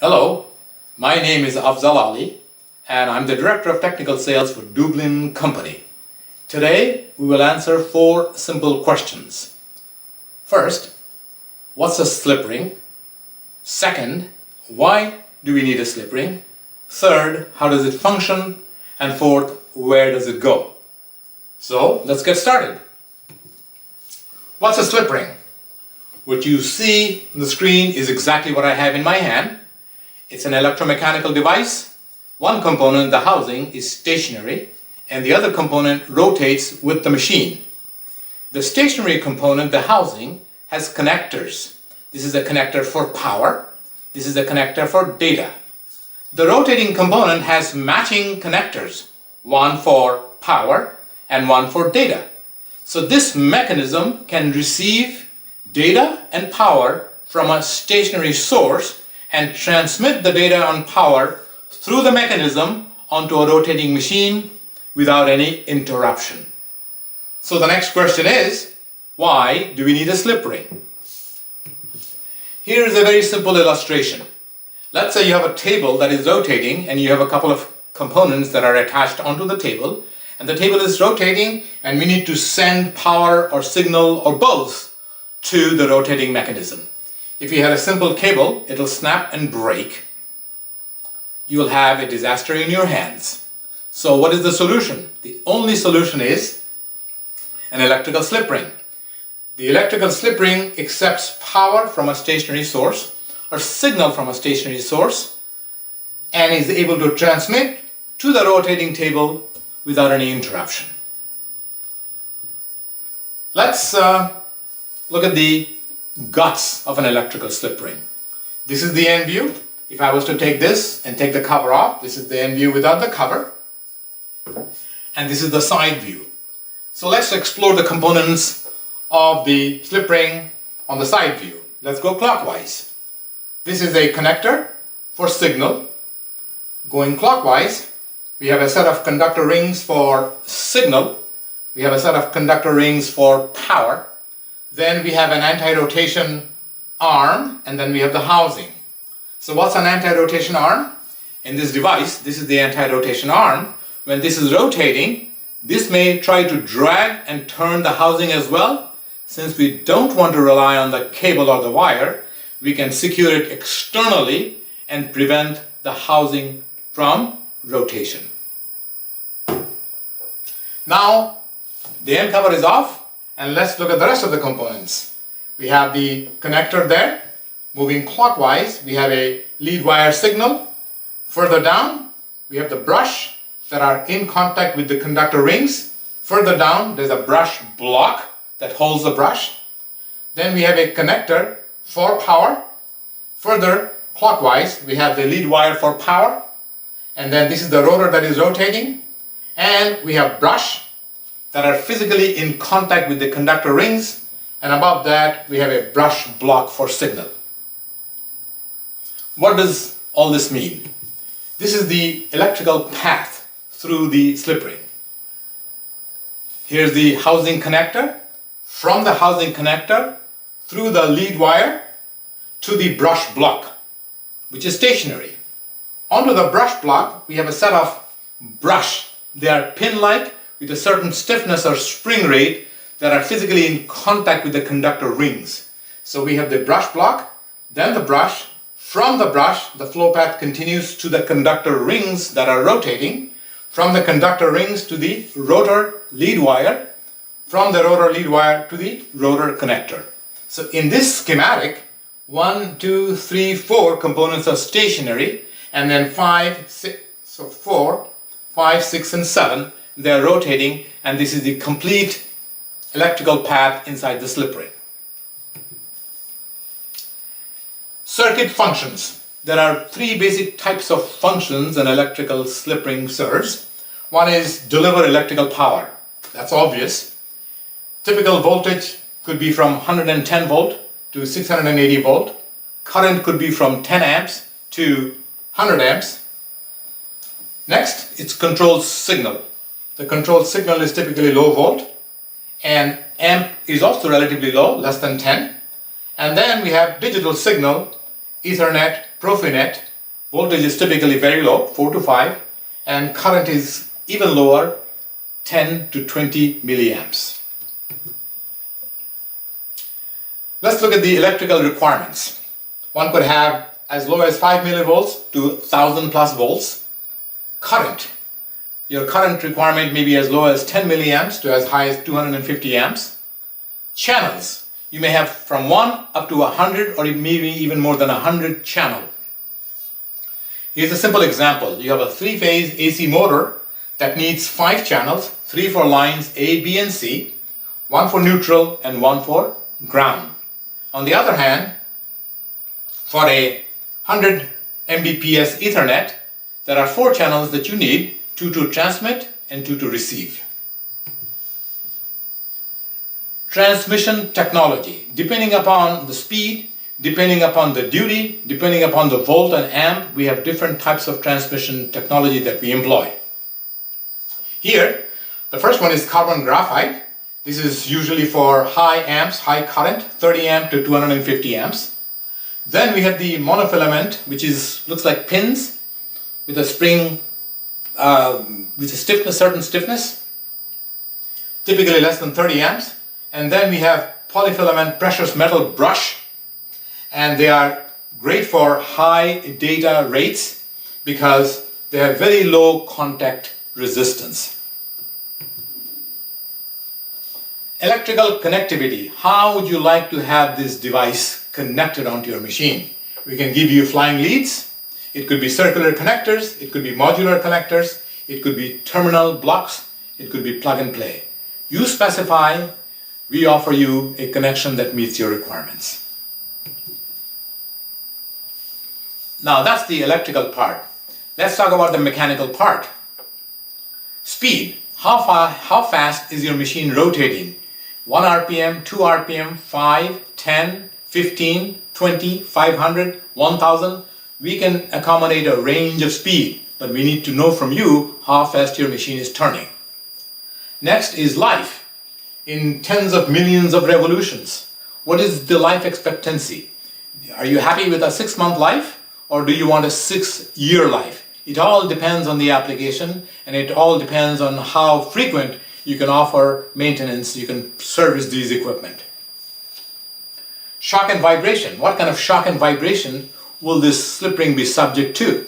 Hello, my name is Afzal Ali and I'm the Director of Technical Sales for Deublin Company. Today we will answer 4 simple questions. First, what's a slip ring? Second, why do we need a slip ring? Third, how does it function? And fourth, where does it go? So let's get started. What's a slip ring? What you see on the screen is exactly what I have in my hand. It's an electromechanical device. One component, the housing, is stationary and the other component rotates with the machine. The stationary component, the housing, has connectors. This is a connector for power. This is a connector for data. The rotating component has matching connectors, one for power and one for data. So this mechanism can receive data and power from a stationary source and transmit the data and power through the mechanism onto a rotating machine without any interruption. So the next question is, why do we need a slip ring? Here is a very simple illustration. Let's say you have a table that is rotating and you have a couple of components that are attached onto the table, and the table is rotating and we need to send power or signal or both to the rotating mechanism. If you have a simple cable, it'll snap and break. You'll have a disaster in your hands. So what is the solution? The only solution is an electrical slip ring. The electrical slip ring accepts power from a stationary source or signal from a stationary source and is able to transmit to the rotating table without any interruption. Let's look at the guts of an electrical slip ring. This is the end view. If I was to take this and take the cover off, this is the end view without the cover. And this is the side view. So let's explore the components of the slip ring on the side view. Let's go clockwise. This is a connector for signal. Going clockwise, we have a set of conductor rings for signal. We have a set of conductor rings for power. Then we have an anti-rotation arm, and then we have the housing. So what's an anti-rotation arm? In this device, this is the anti-rotation arm. When this is rotating, this may try to drag and turn the housing as well. Since we don't want to rely on the cable or the wire, we can secure it externally and prevent the housing from rotation. Now, the end cover is off. And let's look at the rest of the components. We have the connector there. Moving clockwise, we have a lead wire signal. Further down, we have the brush that are in contact with the conductor rings. Further down, there's a brush block that holds the brush. Then we have a connector for power. Further clockwise, we have the lead wire for power. And then this is the rotor that is rotating. And we have brush that are physically in contact with the conductor rings, and above that we have a brush block for signal. What does all this mean? This is the electrical path through the slip ring. Here's the housing connector. From the housing connector through the lead wire to the brush block, which is stationary. Onto the brush block we have a set of brush. They are pin-like with a certain stiffness or spring rate that are physically in contact with the conductor rings. So we have the brush block, then the brush. From the brush, the flow path continues to the conductor rings that are rotating. From the conductor rings to the rotor lead wire. From the rotor lead wire to the rotor connector. So in this schematic, 1, 2, 3, 4 components are stationary, and then 5, 6, so 4, 5, 6, and 7, they are rotating, and this is the complete electrical path inside the slip ring. Circuit functions. There are 3 basic types of functions an electrical slip ring serves. One is deliver electrical power. That's obvious. Typical voltage could be from 110 volt to 680 volt. Current could be from 10 amps to 100 amps. Next, it's control signal. The control signal is typically low volt, and amp is also relatively low, less than 10. And then we have digital signal, Ethernet, Profinet, Voltage is typically very low, 4 to 5, and current is even lower, 10 to 20 milliamps. Let's look at the electrical requirements. One could have as low as 5 millivolts to 1000 plus volts. Current. Your current requirement may be as low as 10 milliamps to as high as 250 amps. Channels. You may have from 1 up to 100 or maybe even more than 100 channel. Here's a simple example. You have a 3-phase AC motor that needs 5 channels, 3 for lines A, B, and C, 1 for neutral and 1 for ground. On the other hand, for a 100 Mbps Ethernet, there are 4 channels that you need, 2 to transmit and 2 to receive. Transmission technology. Depending upon the speed, depending upon the duty, depending upon the volt and amp, we have different types of transmission technology that we employ. Here, the first one is carbon graphite. This is usually for high amps, high current, 30 amp to 250 amps. Then we have the monofilament, which looks like pins with a spring with a certain stiffness, typically less than 30 amps. And then we have polyfilament precious metal brush, and they are great for high data rates because they have very low contact resistance. Electrical connectivity. How would you like to have this device connected onto your machine? We can give you flying leads. It could be circular connectors, it could be modular connectors, it could be terminal blocks, it could be plug and play. You specify, we offer you a connection that meets your requirements. Now that's the electrical part. Let's talk about the mechanical part. Speed. How fast is your machine rotating? 1 RPM, 2 RPM, 5, 10, 15, 20, 500, 1000. We can accommodate a range of speed, but we need to know from you how fast your machine is turning. Next is life. In tens of millions of revolutions, what is the life expectancy? Are you happy with a 6-month life, or do you want a 6-year life? It all depends on the application, and it all depends on how frequent you can offer maintenance, you can service these equipment. Shock and vibration. What kind of shock and vibration will this slip ring be subject to?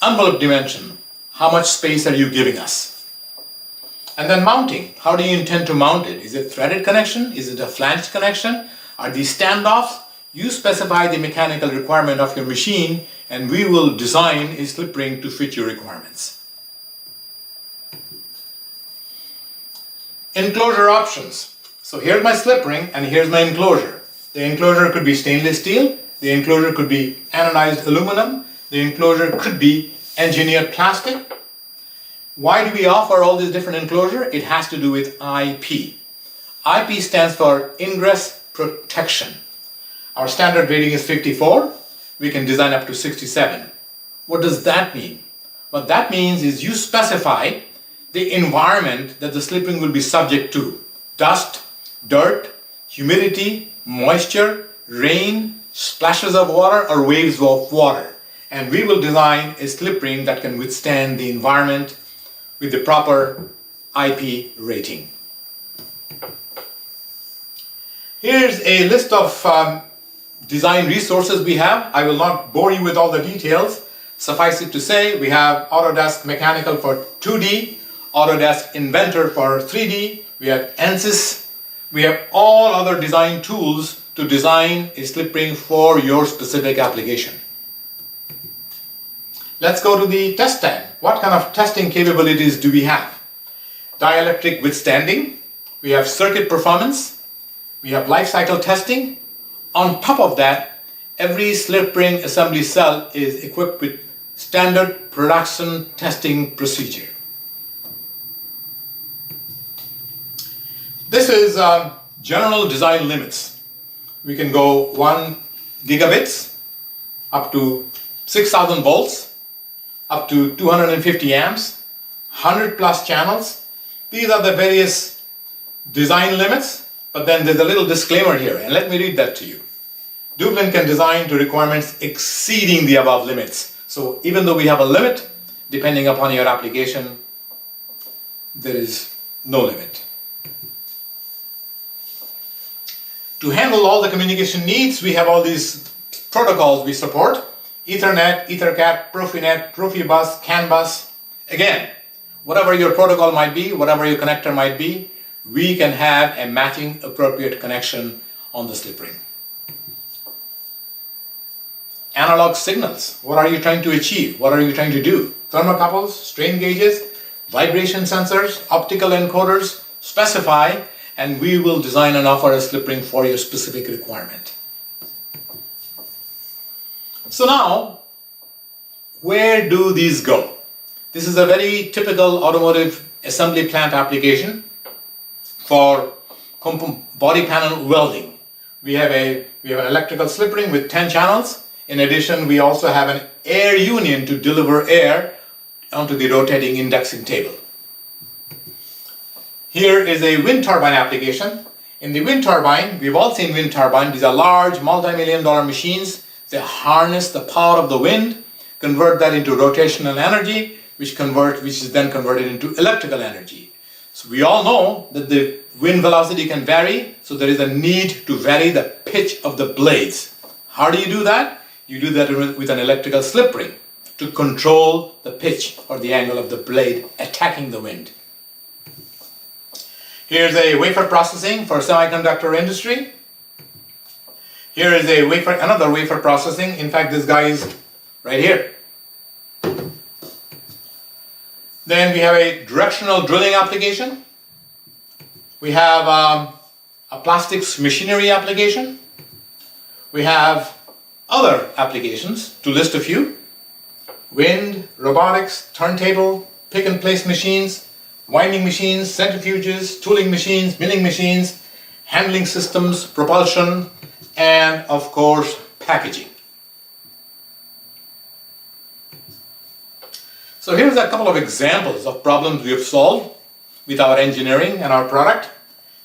Envelope dimension. How much space are you giving us? And then mounting. How do you intend to mount it? Is it threaded connection? Is it a flanged connection? Are these standoffs? You specify the mechanical requirement of your machine, and we will design a slip ring to fit your requirements. Enclosure options. So here's my slip ring and here's my enclosure. The enclosure could be stainless steel, the enclosure could be anodized aluminum, the enclosure could be engineered plastic. Why do we offer all these different enclosure? It has to do with IP. IP stands for ingress protection. Our standard rating is 54. We can design up to 67. What does that mean? What that means is you specify the environment that the slip ring will be subject to. Dust, dirt, humidity, moisture, rain, splashes of water, or waves of water. And we will design a slip ring that can withstand the environment with the proper IP rating. Here's a list of design resources we have. I will not bore you with all the details. Suffice it to say, we have Autodesk Mechanical for 2D, Autodesk Inventor for 3D, we have ANSYS, we have all other design tools to design a slip ring for your specific application. Let's go to the test tab. What kind of testing capabilities do we have? Dielectric withstanding, we have circuit performance, we have life cycle testing. On top of that, every slip ring assembly cell is equipped with standard production testing procedure. This is general design limits. We can go 1 gigabits up to 6,000 volts, up to 250 amps, 100 plus channels. These are the various design limits, but then there's a little disclaimer here, and let me read that to you. Deublin can design to requirements exceeding the above limits. So even though we have a limit, depending upon your application, there is no limit. To handle all the communication needs, we have all these protocols we support: Ethernet, EtherCAT, Profinet, Profibus, CAN bus. Again, whatever your protocol might be, whatever your connector might be, we can have a matching appropriate connection on the slip ring. Analog signals. What are you trying to achieve? What are you trying to do? Thermocouples, strain gauges, vibration sensors, optical encoders. Specify, and we will design and offer a slip ring for your specific requirement. So now, where do these go? This is a very typical automotive assembly plant application for body panel welding. We have an electrical slip ring with 10 channels. In addition, we also have an air union to deliver air onto the rotating indexing table. Here is a wind turbine application. In the wind turbine, we've all seen wind turbine. These are large multi-million-dollar machines. They harness the power of the wind, convert that into rotational energy, which is then converted into electrical energy. So we all know that the wind velocity can vary, so there is a need to vary the pitch of the blades. How do you do that? You do that with an electrical slip ring to control the pitch or the angle of the blade attacking the wind. Here's a wafer processing for semiconductor industry. Here is another wafer processing. In fact, this guy is right here. Then we have a directional drilling application. We have a plastics machinery application. We have other applications, to list a few: wind, robotics, turntable, pick and place machines, winding machines, centrifuges, tooling machines, milling machines, handling systems, propulsion, and of course, packaging. So here's a couple of examples of problems we have solved with our engineering and our product.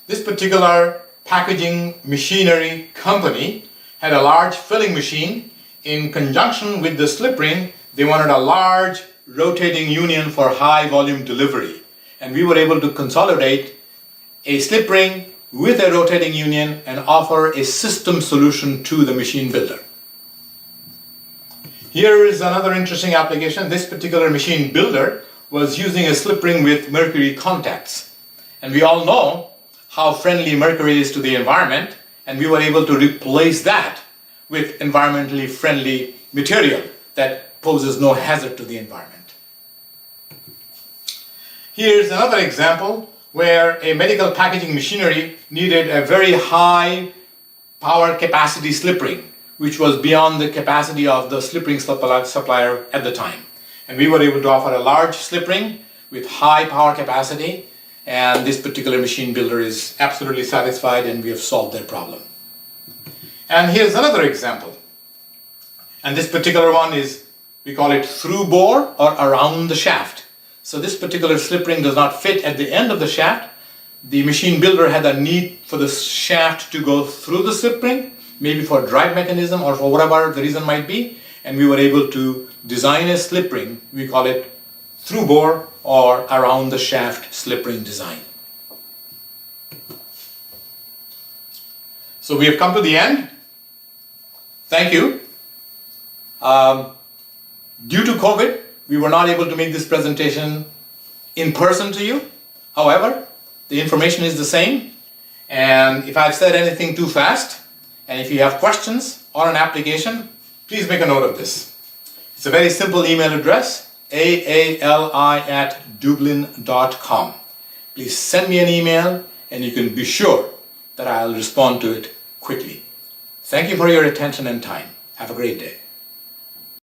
This particular packaging machinery company had a large filling machine. In conjunction with the slip ring, they wanted a large rotating union for high volume delivery. And we were able to consolidate a slip ring with a rotating union and offer a system solution to the machine builder. Here is another interesting application. This particular machine builder was using a slip ring with mercury contacts. And we all know how friendly mercury is to the environment, and we were able to replace that with environmentally friendly material that poses no hazard to the environment. Here's another example where a medical packaging machinery needed a very high power capacity slip ring, which was beyond the capacity of the slip ring supplier at the time. And we were able to offer a large slip ring with high power capacity, and this particular machine builder is absolutely satisfied, and we have solved their problem. And here's another example. And this particular one is, we call it through bore or around the shaft. So this particular slip ring does not fit at the end of the shaft. The machine builder had a need for the shaft to go through the slip ring, maybe for drive mechanism or for whatever the reason might be, and we were able to design a slip ring. We call it through bore or around the shaft slip ring design. So we have come to the end. Thank you. Due to COVID, we were not able to make this presentation in person to you. However, the information is the same, and if I've said anything too fast, and if you have questions or an application, please make a note of this. It's a very simple email address, aali@deublin.com. Please send me an email, and you can be sure that I'll respond to it quickly. Thank you for your attention and time. Have a great day.